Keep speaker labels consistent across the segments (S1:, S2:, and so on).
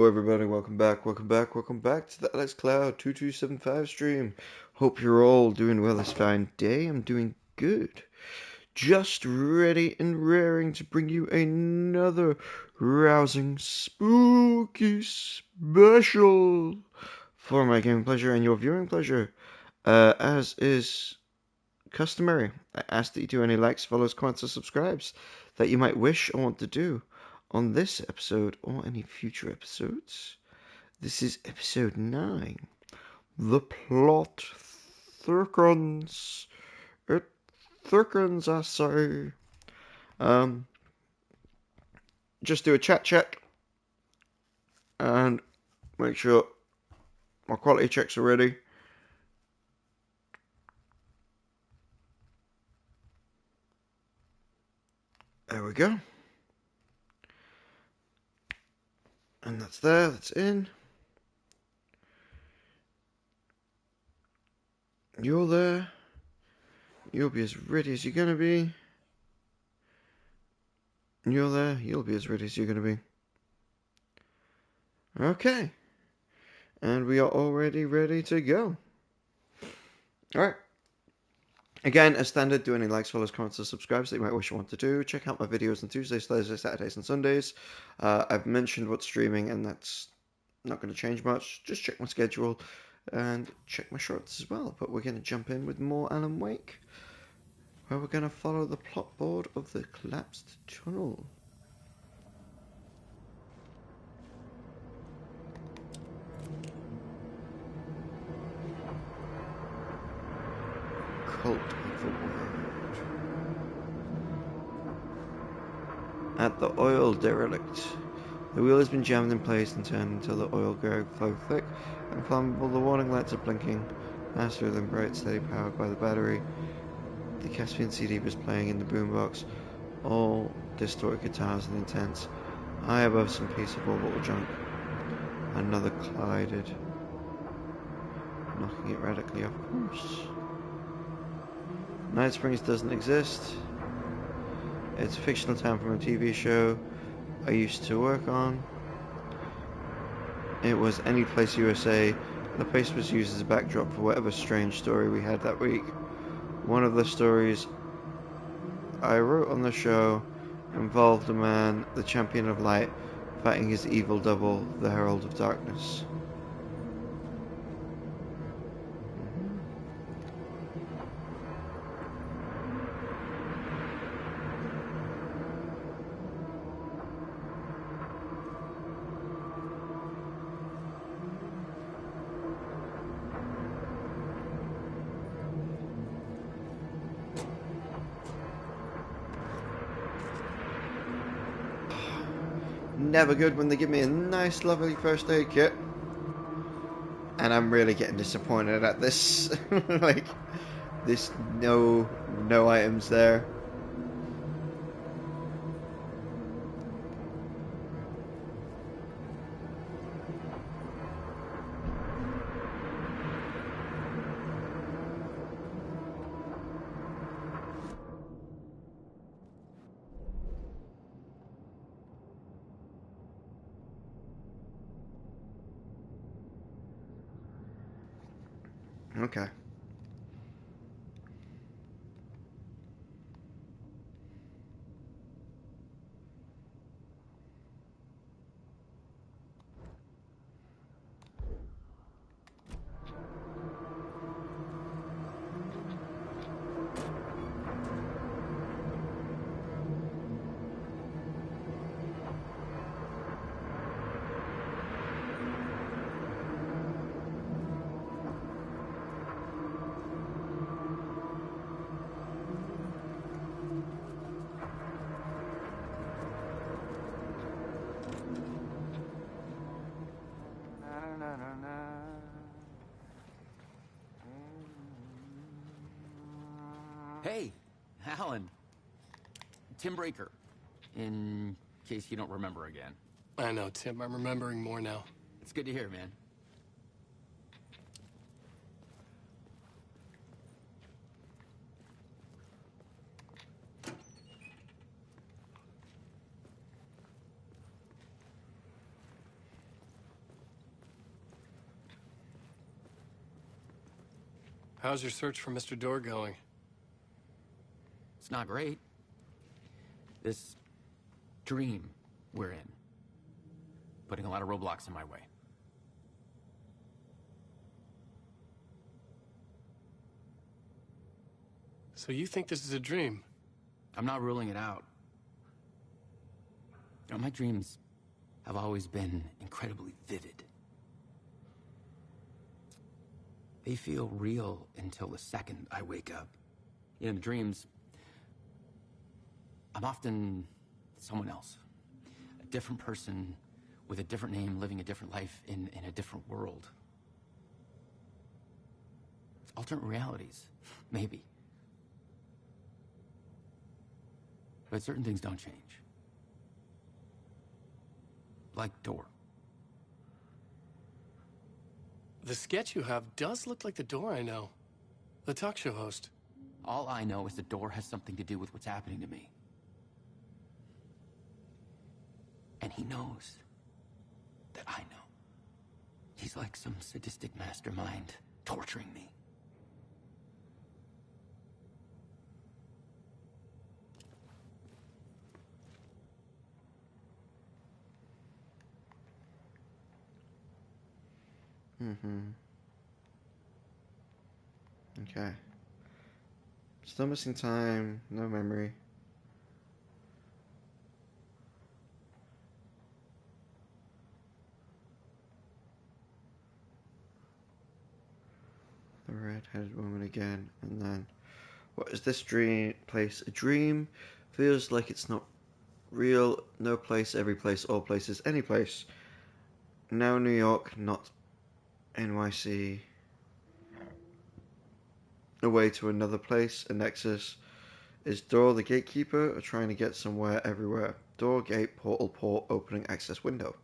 S1: Hello everybody, welcome back to the AlexCloud2275 stream. Hope you're all doing well this fine day. I'm doing good. Just ready and raring to bring you another rousing, spooky special for my gaming pleasure and your viewing pleasure. As is customary, I ask that you do any likes, follows, comments, or subscribes that you might wish or want to do on this episode or any future episodes. This is episode 9. The plot thickens. It thickens, I say. Just do a chat check and make sure my quality checks are ready. There we go. And that's there, that's in. You're there. You'll be as ready as you're going to be. You're there. You'll be as ready as you're going to be. Okay. And we are already ready to go. Alright. Again, as standard, do any likes, follows, comments, or subscribes that you might wish or want to do. Check out my videos on Tuesdays, Thursdays, Saturdays, and Sundays. I've mentioned what's streaming, and that's not going to change much. Just check my schedule and check my shorts as well. But we're going to jump in with more Alan Wake, where we're going to follow the plot board of the collapsed tunnel. Cult of the Word. At the oil derelict. The wheel has been jammed in place and turned until the oil flow thick and flammable. The warning lights are blinking faster than bright, steady, powered by the battery. The Caspian CD was playing in the boombox, all distorted guitars and intense. High above some piece of orbital junk. Another collided, knocking it radically off course. Night Springs doesn't exist. It's a fictional town from a TV show I used to work on. It was Any Place USA. The place was used as a backdrop for whatever strange story we had that week. One of the stories I wrote on the show involved a man, the champion of light, fighting his evil double, the herald of darkness. Never good when they give me a nice, lovely first aid kit. And I'm really getting disappointed at this. Like, this no items there. Okay.
S2: Hey, Alan. Tim Breaker, in case you don't remember again.
S3: I know, Tim. I'm remembering more now.
S2: It's good to hear, man.
S3: How's your search for Mr. Door going?
S2: It's not great. This dream we're in, putting a lot of roadblocks in my way.
S3: So you think this is a dream?
S2: I'm not ruling it out. You know, my dreams have always been incredibly vivid. They feel real until the second I wake up. In dreams, I'm often someone else. A different person with a different name, living a different life in a different world. Alternate realities, maybe. But certain things don't change. Like Door.
S3: The sketch you have does look like the Door I know. The talk show host.
S2: All I know is the Door has something to do with what's happening to me. And he knows that I know. He's like some sadistic mastermind torturing me.
S1: Okay. Still missing time, no memory. The red-headed woman again, and then... What is this dream place? A dream? Feels like it's not real. No place, every place, all places, any place. Now New York, not NYC. Away to another place, a nexus. Is Door the gatekeeper, or trying to get somewhere everywhere? Door, gate, portal, port, opening, access window.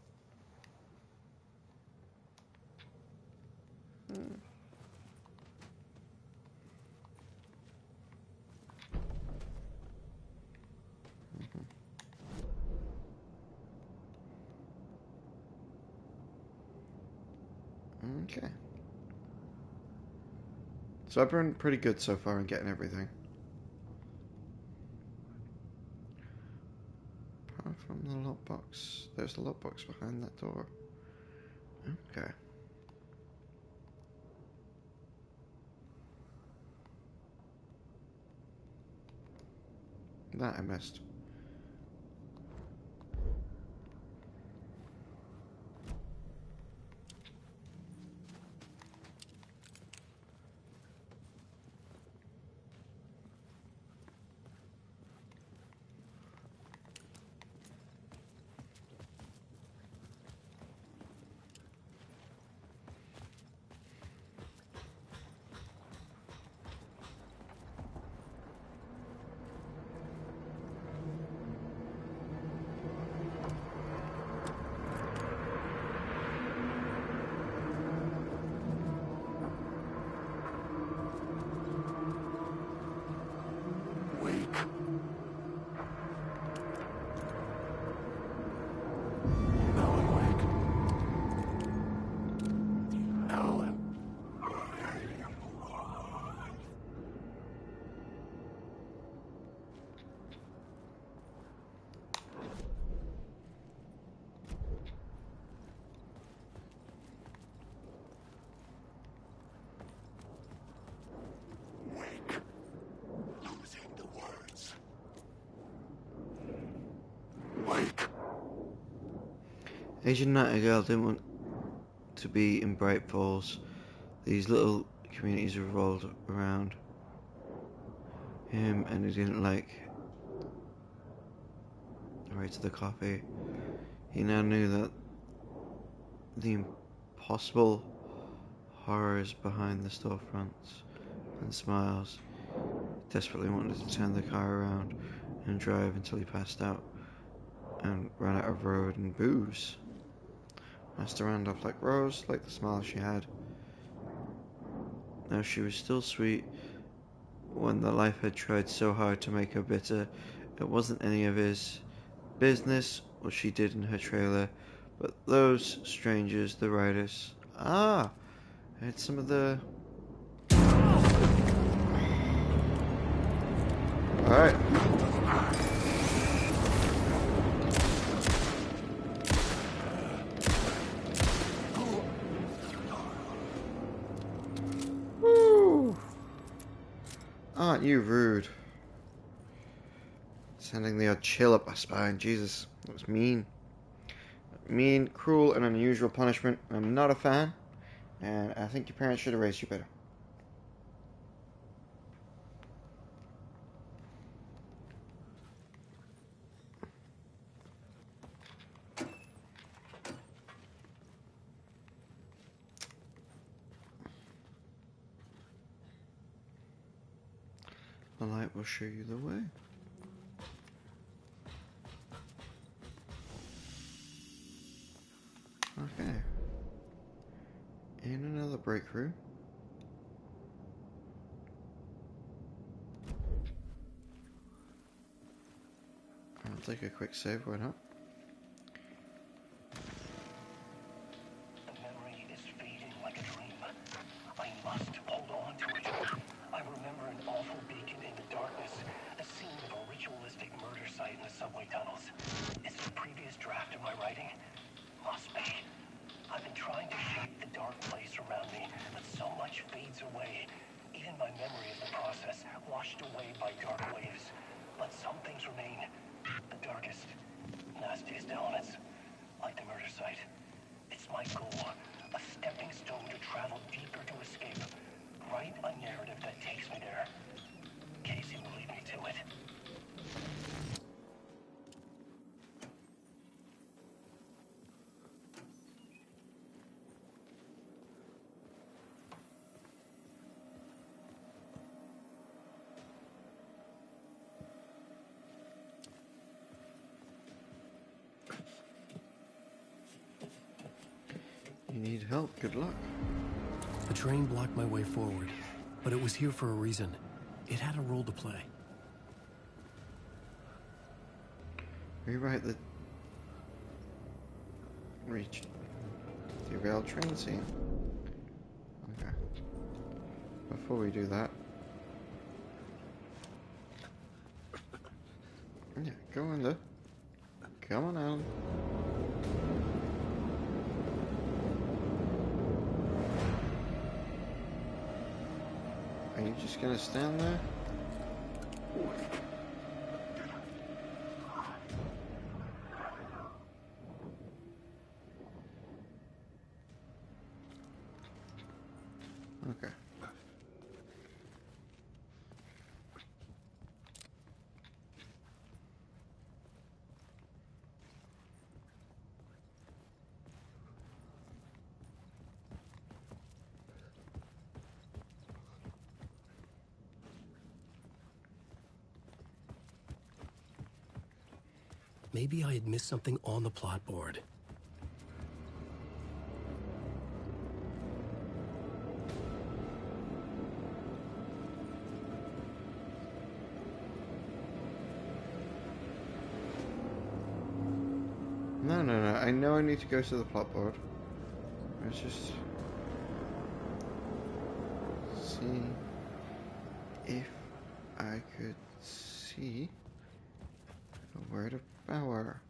S1: Okay. So I've been pretty good so far in getting everything. Apart from the lockbox. There's a lockbox behind that door. Okay. That I missed. Agent Nightingale didn't want to be in Bright Falls. These little communities revolved around him, and he didn't like the rate of the coffee. He now knew that the impossible horrors behind the storefronts and smiles. He desperately wanted to turn the car around and drive until he passed out and ran out of road and booze. Master Randolph liked Rose, liked the smile she had. Now she was still sweet when the life had tried so hard to make her bitter. It wasn't any of his business what she did in her trailer, but those strangers, the riders. Ah! I had some of the Alright. Woo! Aren't you rude? Sending the odd chill up my spine. Jesus, that was mean. Mean, cruel, and unusual punishment. I'm not a fan, and I think your parents should have raised you better. The light will show you the way. Okay. In another break room. I'll take a quick save, why not?
S4: The memory is fading like a dream. I must hold on to it. I remember an awful beacon in the darkness, the scene of a ritualistic murder site in the subway tunnels. Is it a previous draft of my writing? Must be. I've been trying to shape the dark place around me, but so much fades away. Even my memory of the process, washed away by dark waves. But some things remain. The darkest, nastiest elements, like the murder site. It's my goal, a stepping stone to travel deeper to escape. Write a narrative that takes me there. Casey will lead me to it.
S1: You need help, good luck.
S3: The train blocked my way forward, but it was here for a reason. It had a role to play.
S1: Rewrite the derail train scene. Okay. Before we do that. Yeah, go on there. Come on, Alan. Are you just gonna stand there? Okay.
S3: Maybe I had missed something on the plot board.
S1: No. I know I need to go to the plot board. Let's just see if I could see a word of power.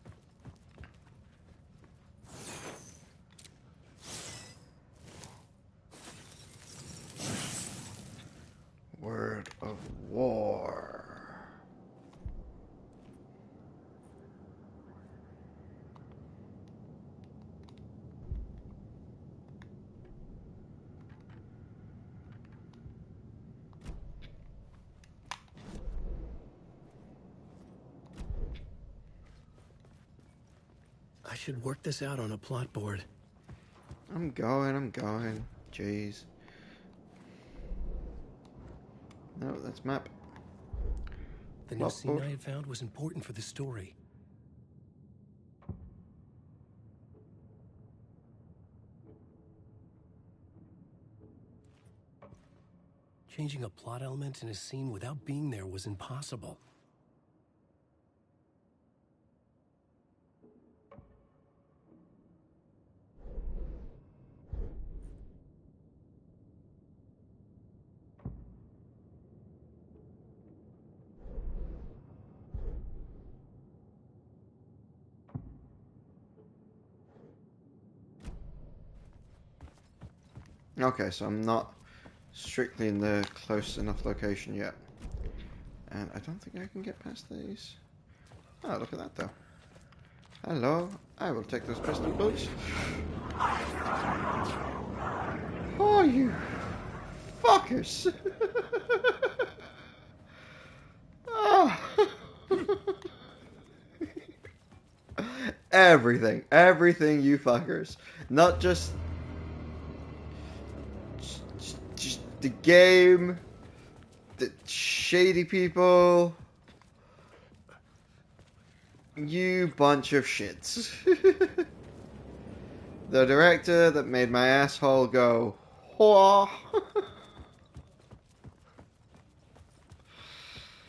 S1: Word of war.
S3: I should work this out on a plot board.
S1: I'm going. Jeez. No, that's map.
S3: The new
S1: Plot
S3: scene
S1: board.
S3: I had found was important for the story. Changing a plot element in a scene without being there was impossible.
S1: Okay, so I'm not strictly in the close enough location yet. And I don't think I can get past these. Oh, look at that though. Hello, I will take those pistol bullets. Oh, you fuckers! Oh. Everything, you fuckers. Not just the game, the shady people. You bunch of shits. The director that made my asshole go, whoa.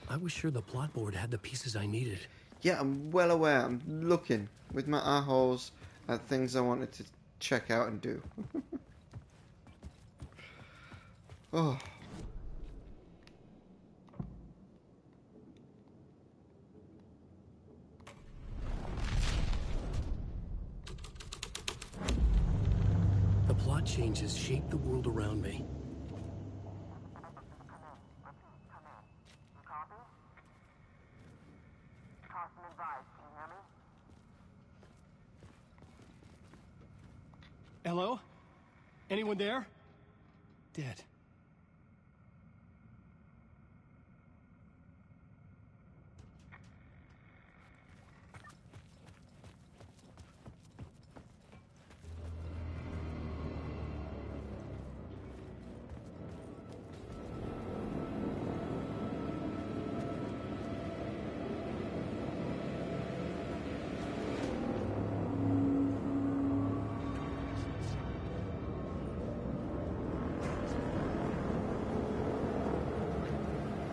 S3: I was sure the plot board had the pieces I needed.
S1: Yeah, I'm well aware. I'm looking with my eye holes at things I wanted to check out and do. Oh.
S3: The plot changes shape the world around me. Hello? Anyone there? Dead.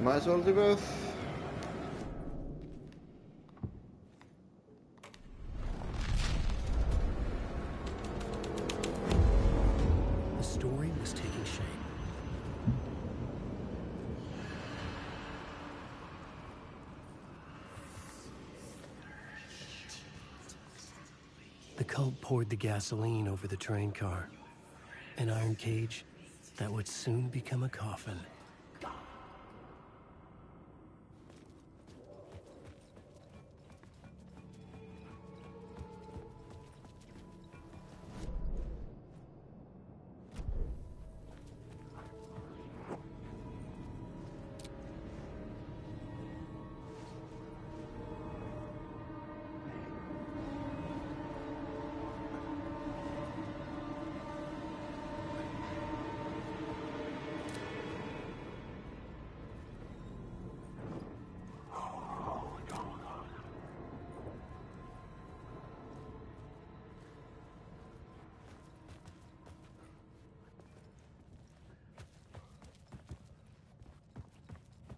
S1: Might as well do both.
S3: The story was taking shape. The cult poured the gasoline over the train car. An iron cage that would soon become a coffin.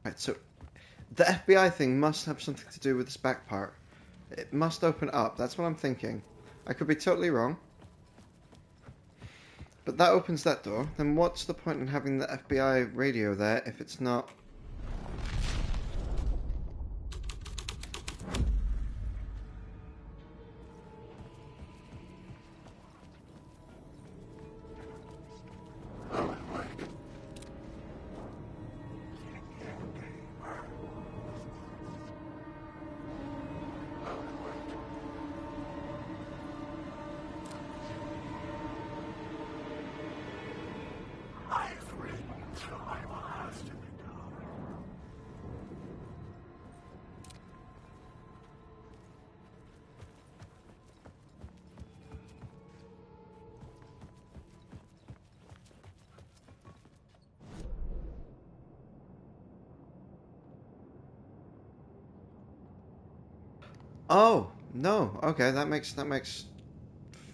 S1: Right, so the FBI thing must have something to do with this back part. It must open up. That's what I'm thinking. I could be totally wrong. But that opens that door. Then what's the point in having the FBI radio there if it's not... Oh, no. Okay, that makes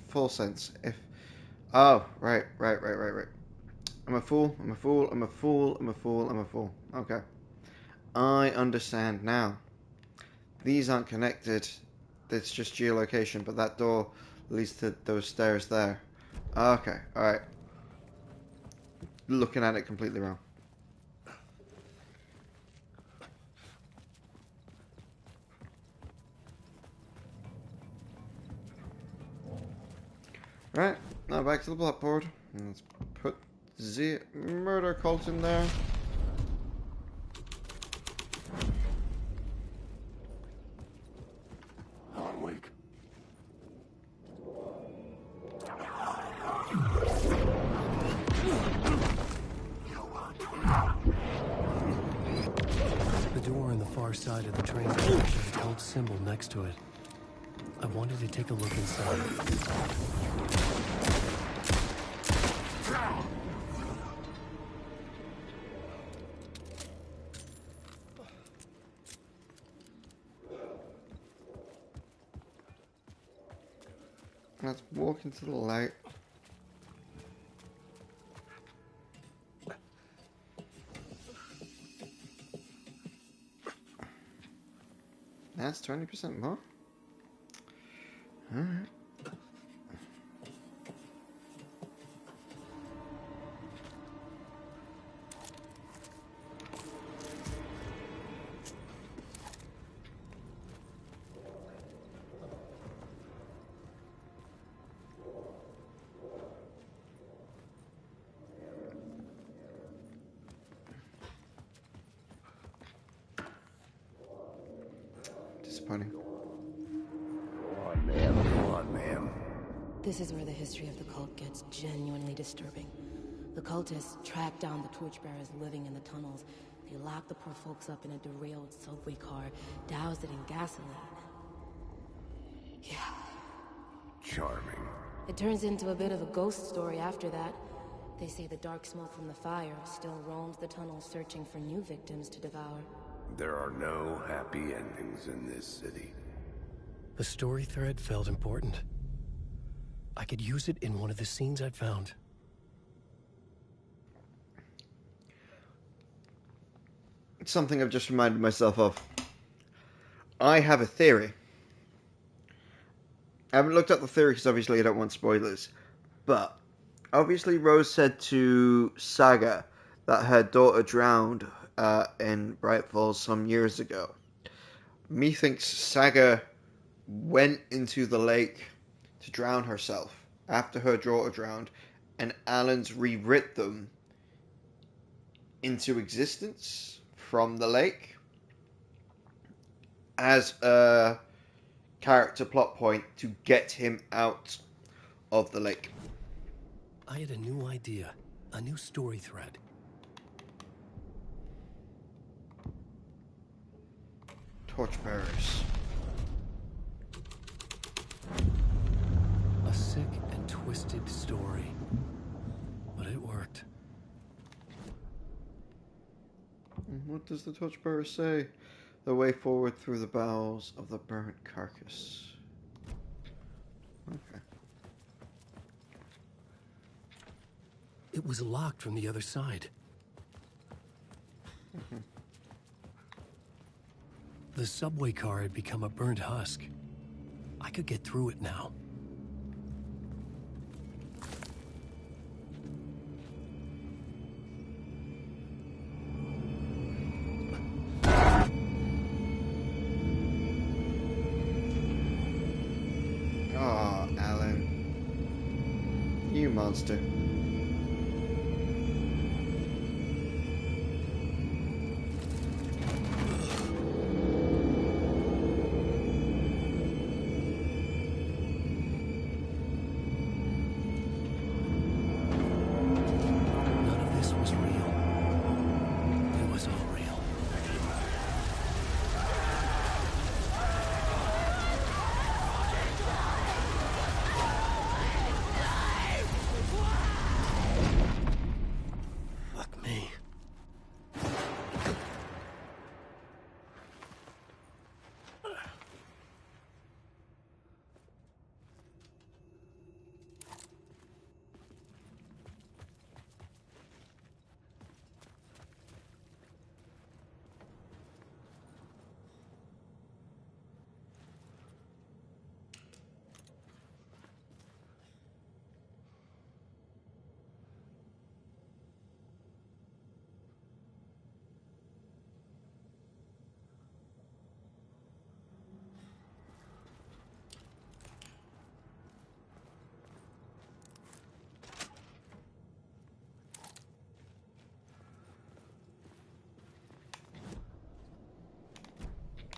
S1: full sense. If... Oh, right. I'm a fool. Okay. I understand now. These aren't connected. It's just geolocation, but that door leads to those stairs there. Okay, alright. Looking at it completely wrong. Right, now back to the blackboard. Let's put the murder cult in there.
S3: Awake. The door on the far side of the train has a cult symbol next to it. I wanted to take a look inside.
S1: Let's walk into the light. That's 20% more. Alright. Disappointing.
S3: Go on, ma'am.
S5: This is where the history of the cult gets genuinely disturbing. The cultists track down the torchbearers living in the tunnels. They lock the poor folks up in a derailed subway car, douse it in gasoline. Yeah.
S3: Charming.
S5: It turns into a bit of a ghost story after that. They say the dark smoke from the fire still roams the tunnels searching for new victims to devour.
S3: There are no happy endings in this city. The story thread felt important. I could use it in one of the scenes I'd found.
S1: It's something I've just reminded myself of. I have a theory. I haven't looked up the theory because obviously I don't want spoilers. But obviously Rose said to Saga that her daughter drowned in Bright Falls some years ago. Methinks Saga went into the lake to drown herself after her daughter drowned, and Alan's rewrit them into existence from the lake as a character plot point to get him out of the lake.
S3: I had a new idea, a new story thread.
S1: Torchbearers.
S3: A sick and twisted story. But it worked.
S1: What does the torchbearer say? The way forward through the bowels of the burnt carcass. Okay.
S3: It was locked from the other side. The subway car had become a burnt husk. I could get through it now.
S1: Ah, Alan. You monster.
S3: None of this was real. It was all real.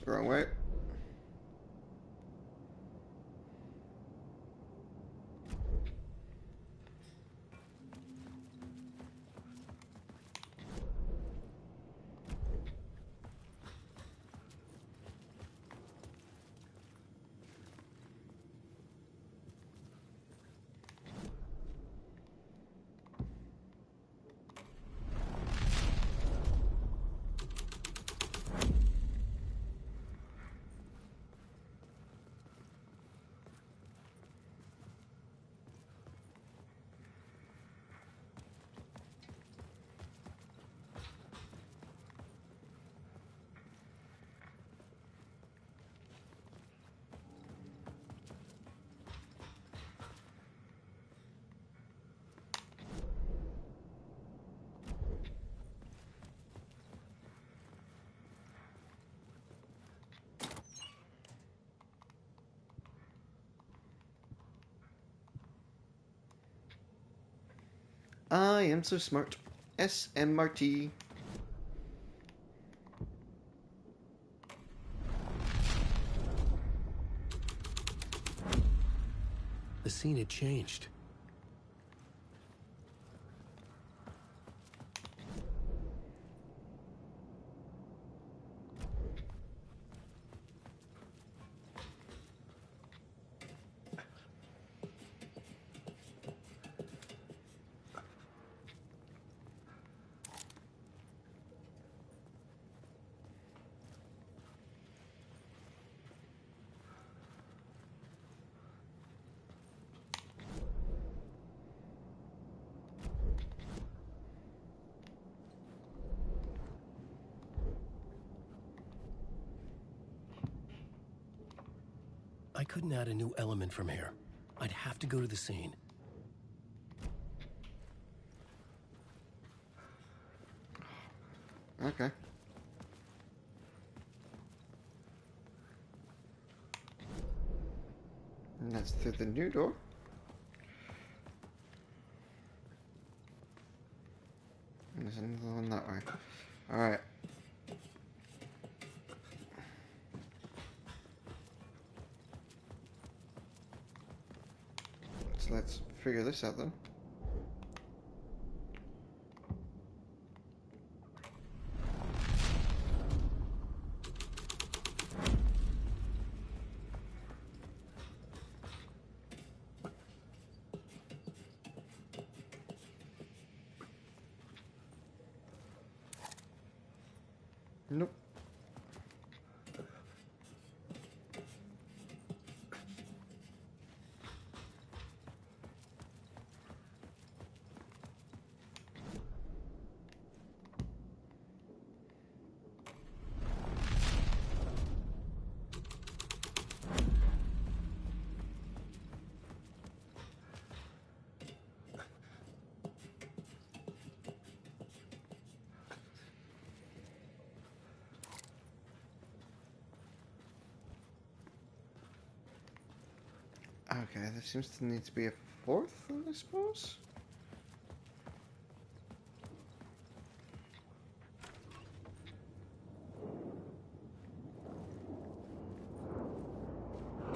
S1: Wrong way. I am so smart. SMRT.
S3: The scene had changed. I couldn't add a new element from here. I'd have to go to the scene.
S1: Okay. And that's through the new door. And there's another one that way. Alright. So let's figure this out then. Nope. Okay, there seems to need to be a fourth one, I suppose?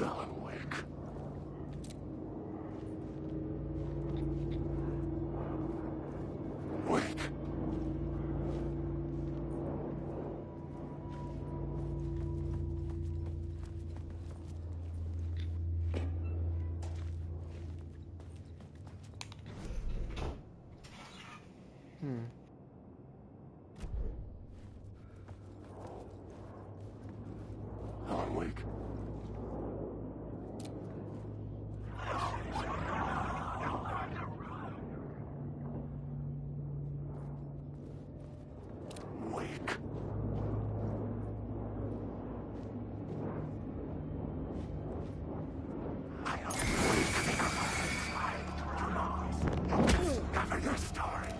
S3: Alan Wake. Wake. Alan Wake. Wake. I am wake. Discover your story.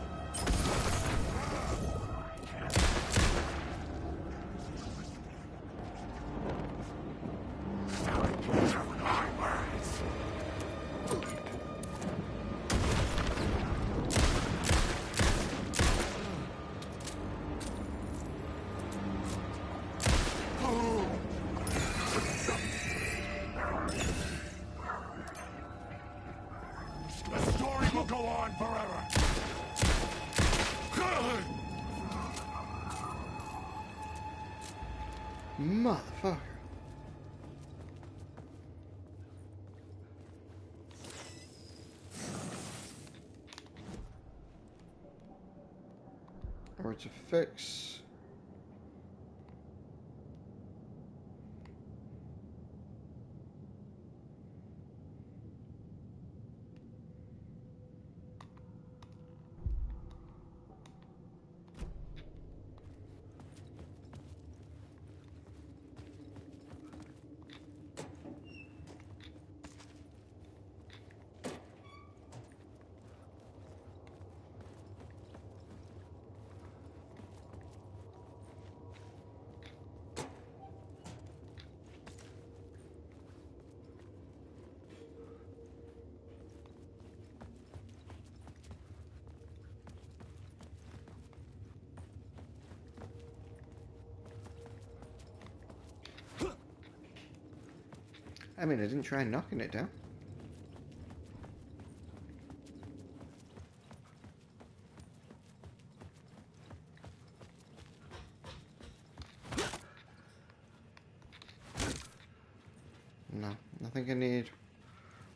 S6: go on forever.
S1: Motherfucker. Or to fix. I mean, I didn't try knocking it down. No, I think I need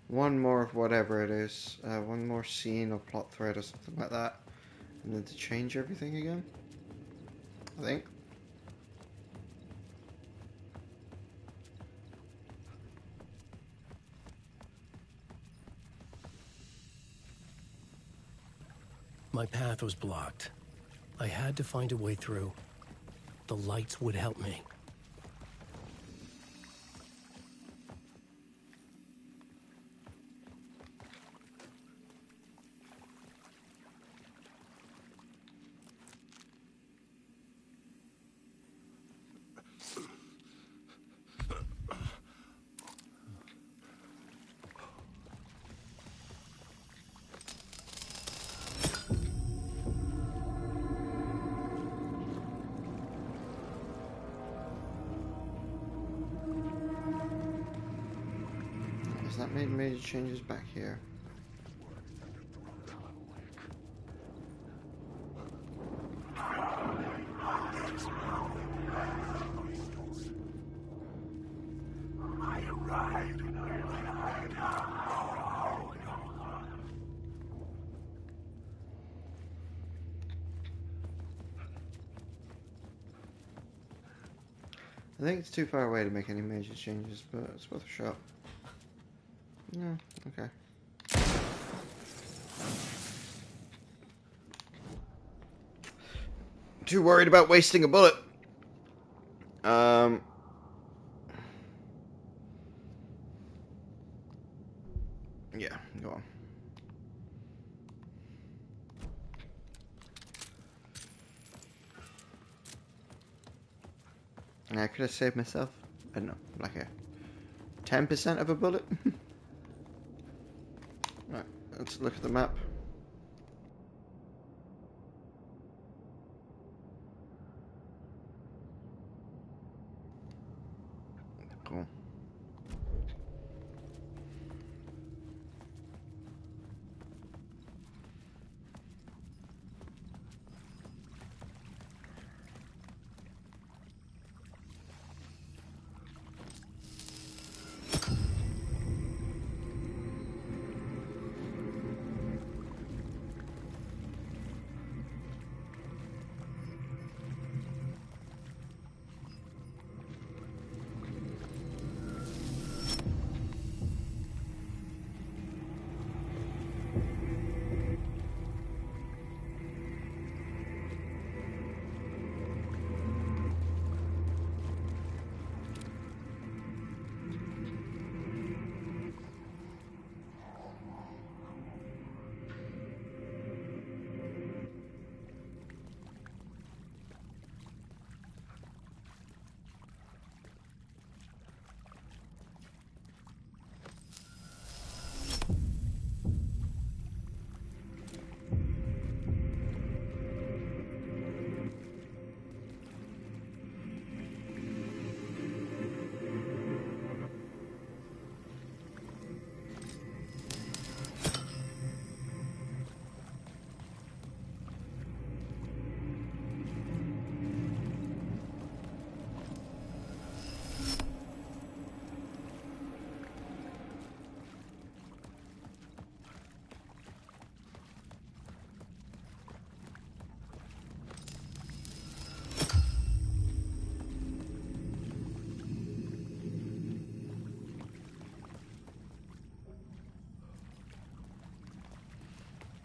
S1: one more of whatever it is. One more scene or plot thread or something like that. And then to change everything again. I think.
S3: My path was blocked. I had to find a way through. The lights would help me.
S1: Has that made major changes back here? I think it's too far away to make any major changes, but it's worth a shot. Yeah, okay. Too worried about wasting a bullet. Yeah, go on. And I could have saved myself, I don't know, like a 10% of a bullet. Right, let's look at the map. Cool.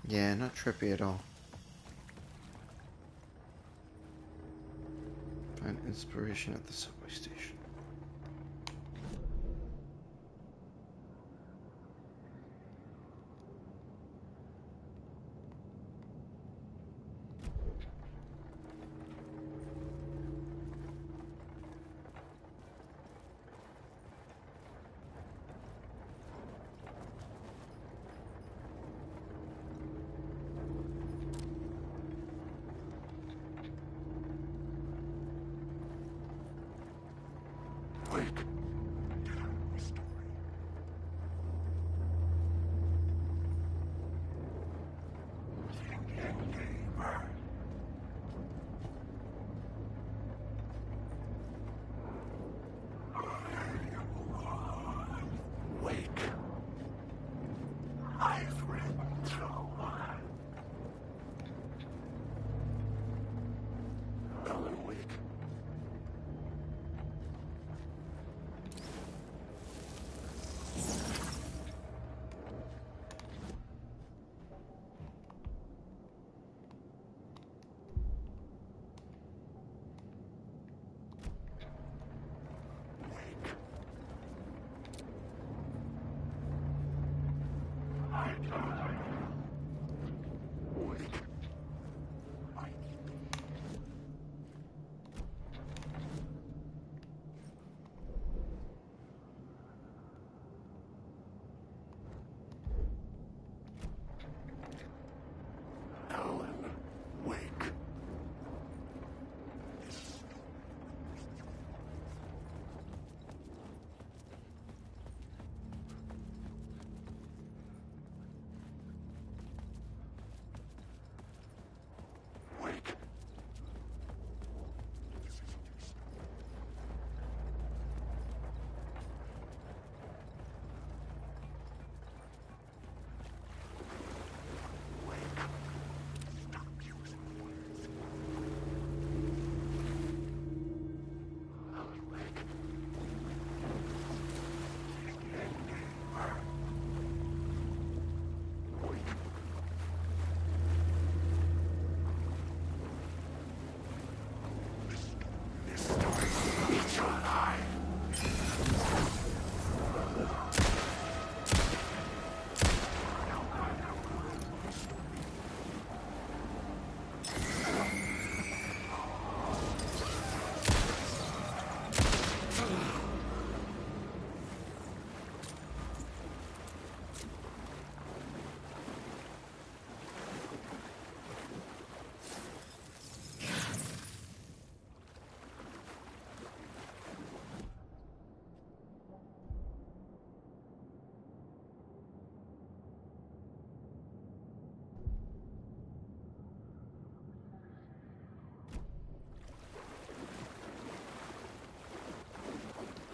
S1: Yeah, not trippy at all. Find inspiration at the subway station.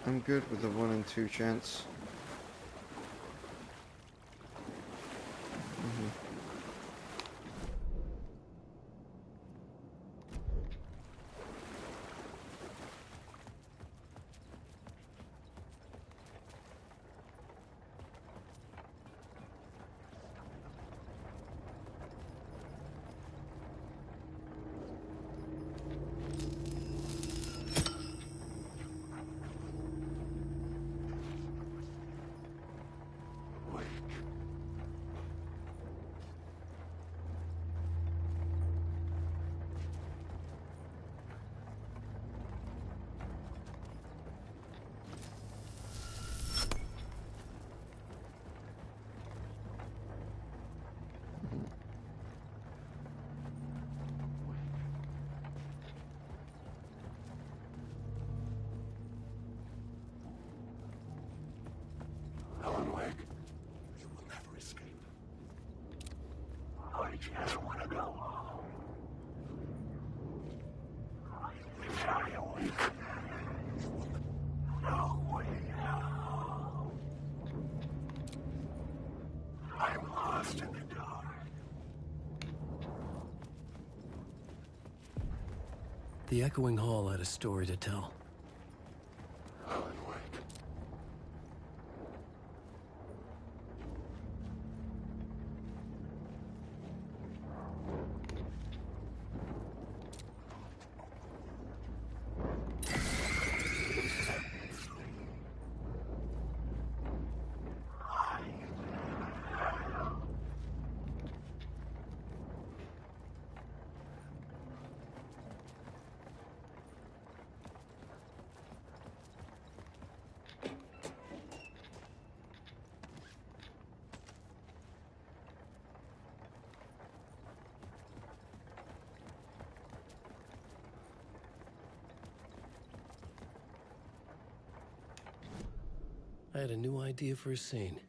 S1: I'm good with the 1 in 2 chance.
S4: just want to go home. Try a week. No way out. I'm lost in the dark.
S3: The echoing hall had a story to tell. had a new idea for a scene.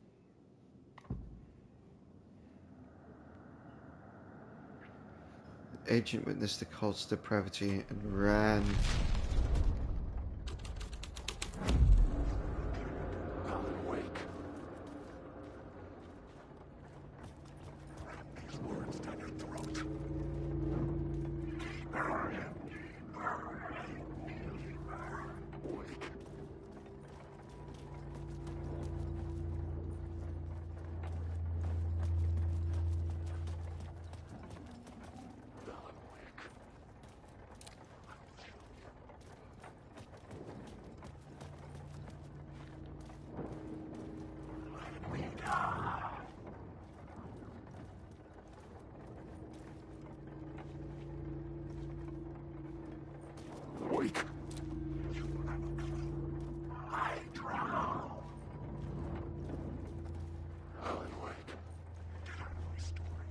S1: The agent witnessed the cult's depravity and ran.
S4: Alan, wake. These words down your throat. Wake. Wake. I drown. Alan, wake. Get out of my story.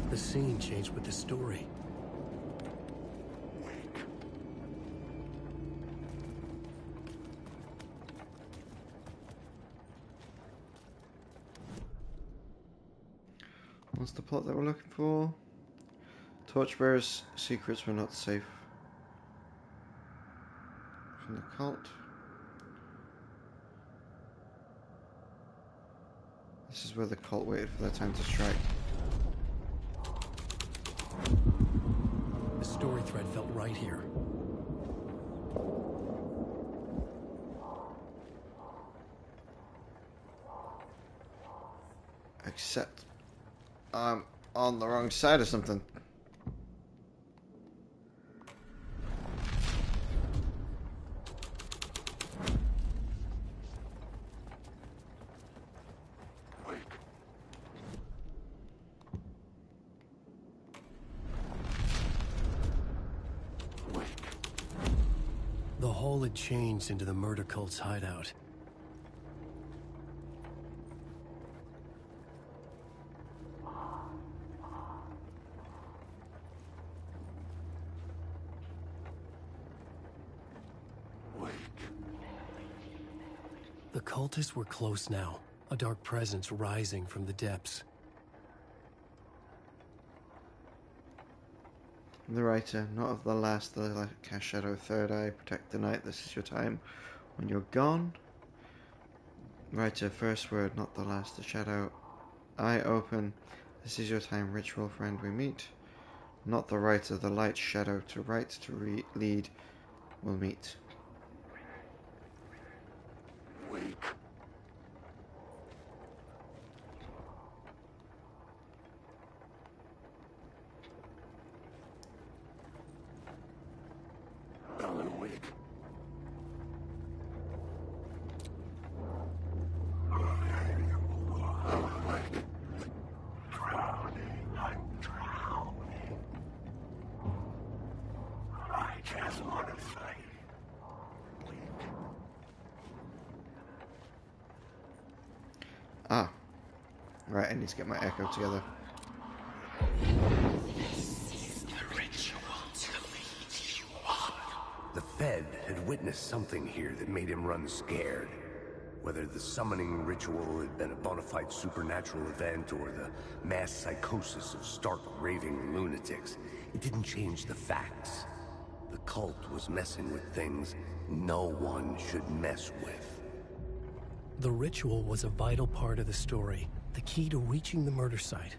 S3: The scene changed with the story.
S4: Wake.
S1: What's the plot that we're looking for? Torchbearer's secrets were not safe from the cult. This is where the cult waited for their time to strike.
S3: The story thread felt right here.
S1: Except I'm on the wrong side of something.
S4: Wake. Wake.
S3: The hole had changed into the murder cult's hideout.
S4: Wake.
S3: The cultists were close now, a dark presence rising from the depths.
S1: The writer, not of the last, the cast shadow, third eye, protect the night, this is your time. When you're gone. Writer, first word, not the last, the shadow. Eye open, this is your time, ritual friend, we meet. Not the writer, the light, shadow, to write, to lead, will meet.
S4: Wake. Alan, wake. Alan, wake. Drowning. I'm drowning. I just want to say. Wake.
S1: Ah. Right, I need to get my echo together.
S6: The Fed had witnessed something here that made him run scared. Whether the summoning ritual had been a bona fide supernatural event or the mass psychosis of stark raving lunatics, it didn't change the facts. The cult was messing with things no one should mess with.
S3: The ritual was a vital part of the story, the key to reaching the murder site.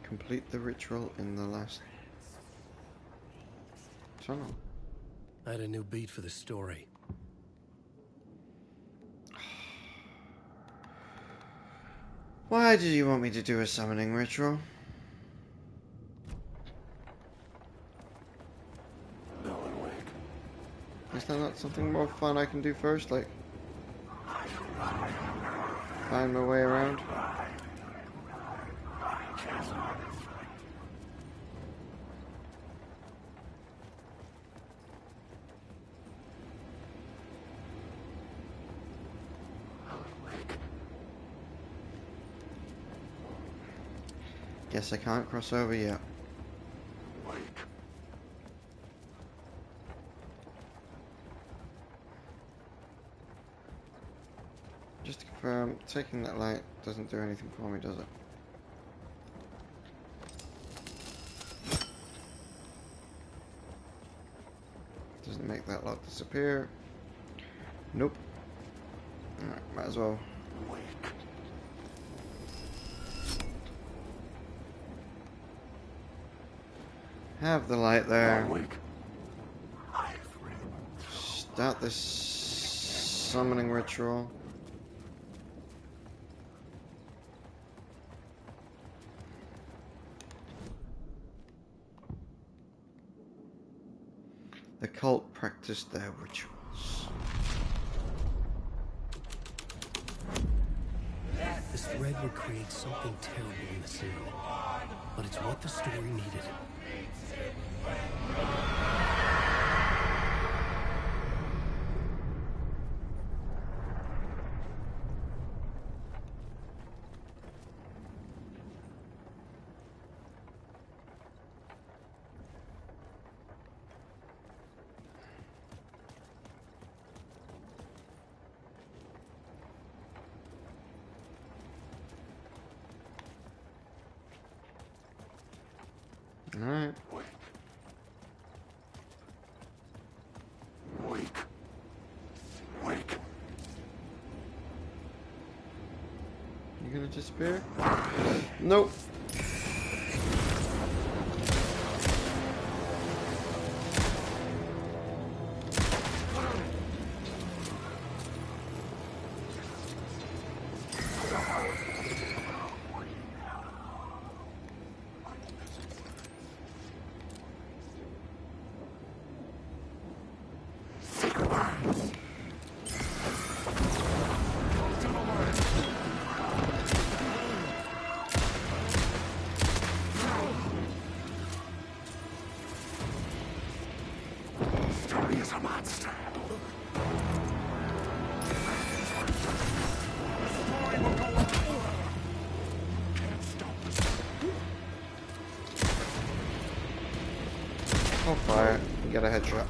S1: Complete the ritual in the last tunnel.
S3: I had a new beat for the story.
S1: Why did you want me to do a summoning ritual?
S4: Alan, wake.
S1: Is there not something more fun I can do first? Like, find my way around? Guess I can't cross over yet. Just to confirm, taking that light doesn't do anything for me, does it? Doesn't make that light disappear. Nope. Alright, might as well. Have the light there. Start this summoning ritual. The cult practiced their rituals.
S3: This thread would create something terrible in the city, but it's what the story needed.
S1: Alright. You gonna disappear? Nope. I'll fire it and get a headshot.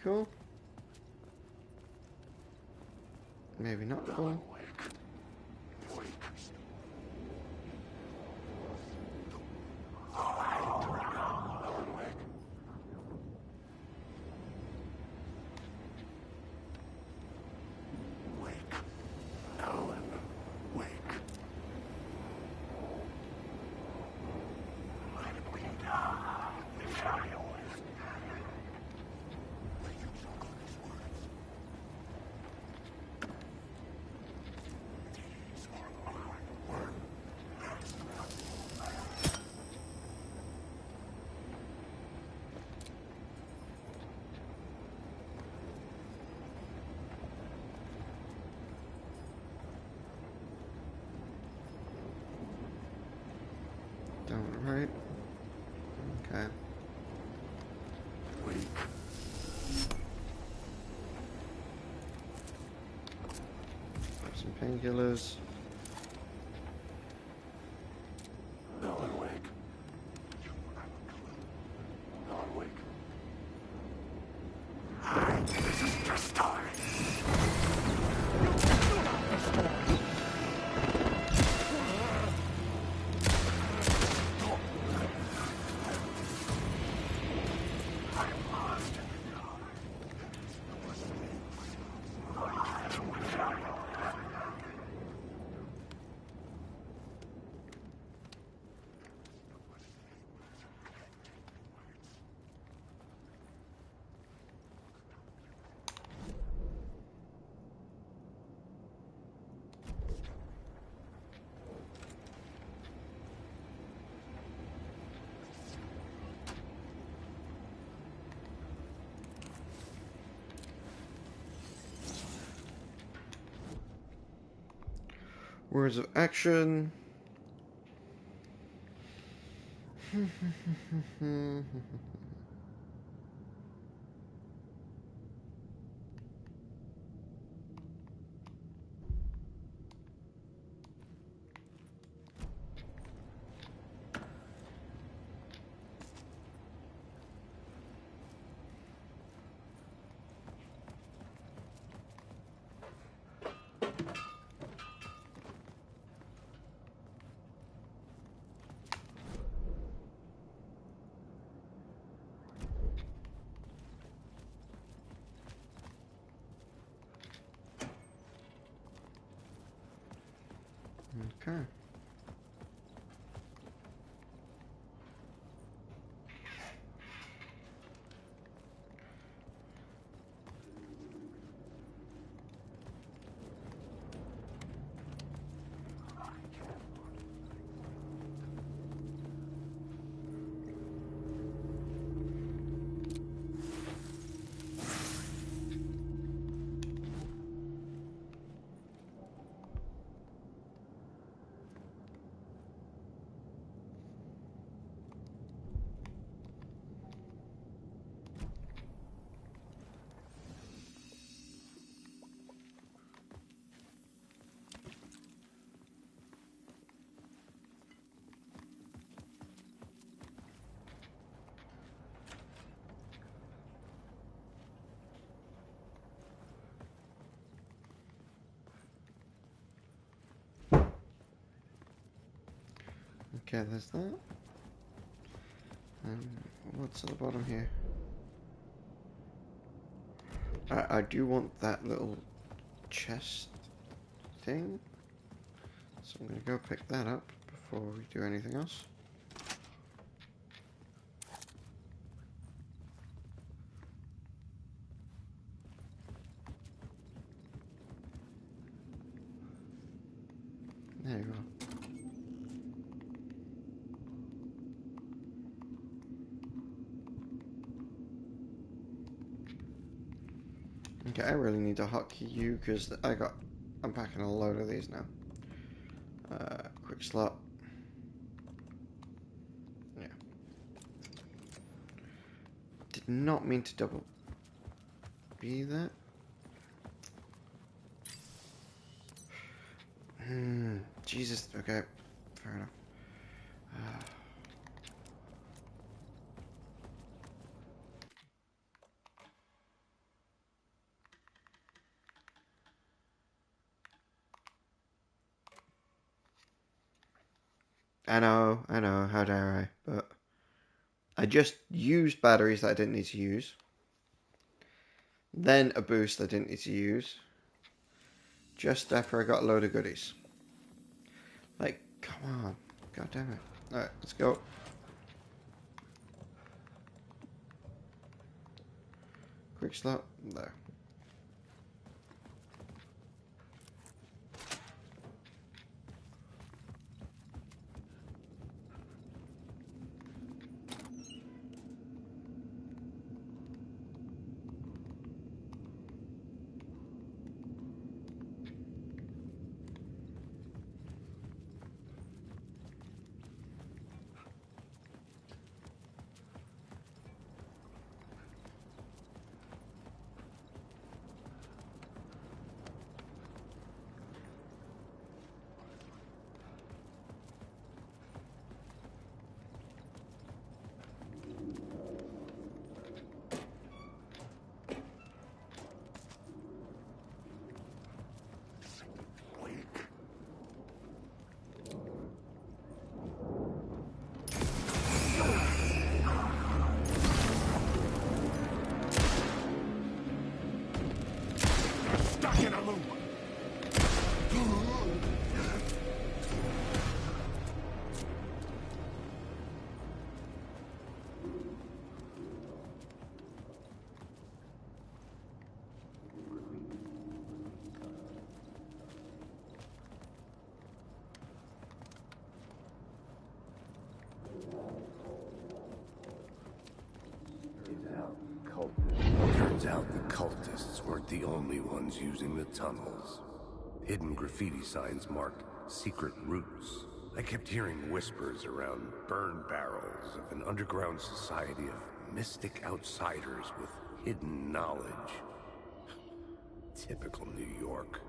S1: Cool. Maybe not cool. Right. Okay. Grab some painkillers. Words of action. Okay. Okay, there's that. What's at the bottom here? I do want that little chest thing, so I'm gonna go pick that up before we do anything else. There you go. Okay, I really need to hotkey you because I'm packing a load of these now. Quick slot. Yeah. Did not mean to double be that. Jesus. Okay. Fair enough. I know, how dare I, but I just used batteries that I didn't need to use. Then a boost I didn't need to use. Just after I got a load of goodies. Like, come on. God damn it. Alright, let's go. Quick slot. There.
S6: Turns out the cultists weren't the only ones using the tunnels. Hidden graffiti signs marked secret routes, I kept hearing whispers around burn barrels of an underground society of mystic outsiders with hidden knowledge. Typical New York.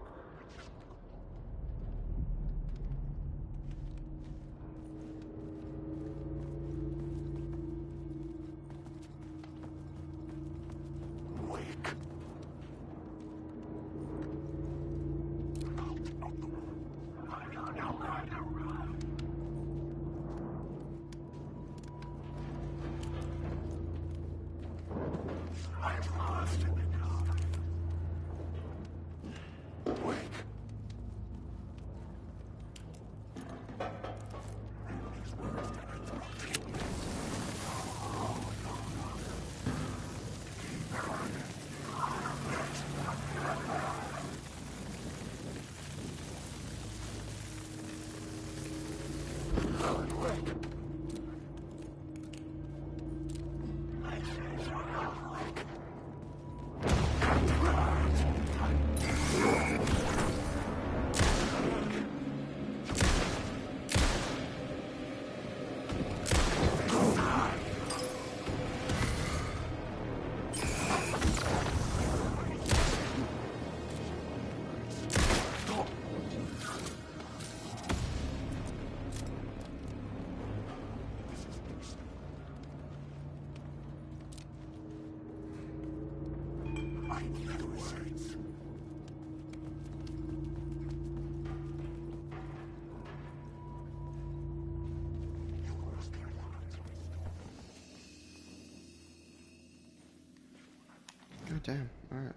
S1: God damn. Alright.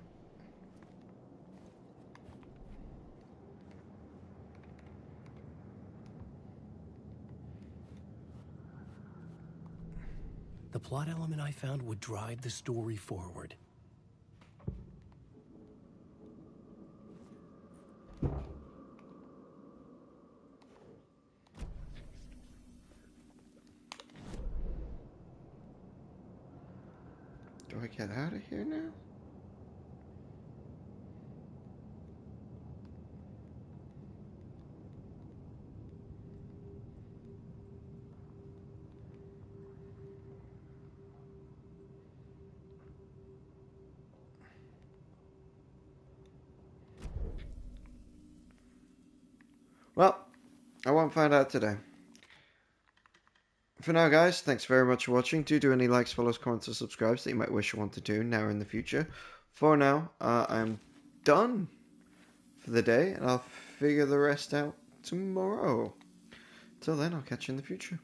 S3: The plot element I found would drive the story forward.
S1: Do I get out of here now? Well, I won't find out today. For now, guys, thanks very much for watching. Do any likes, follows, comments, or subscribes that you might wish or want to do now or in the future. For now, I'm done for the day, and I'll figure the rest out tomorrow. Till then, I'll catch you in the future.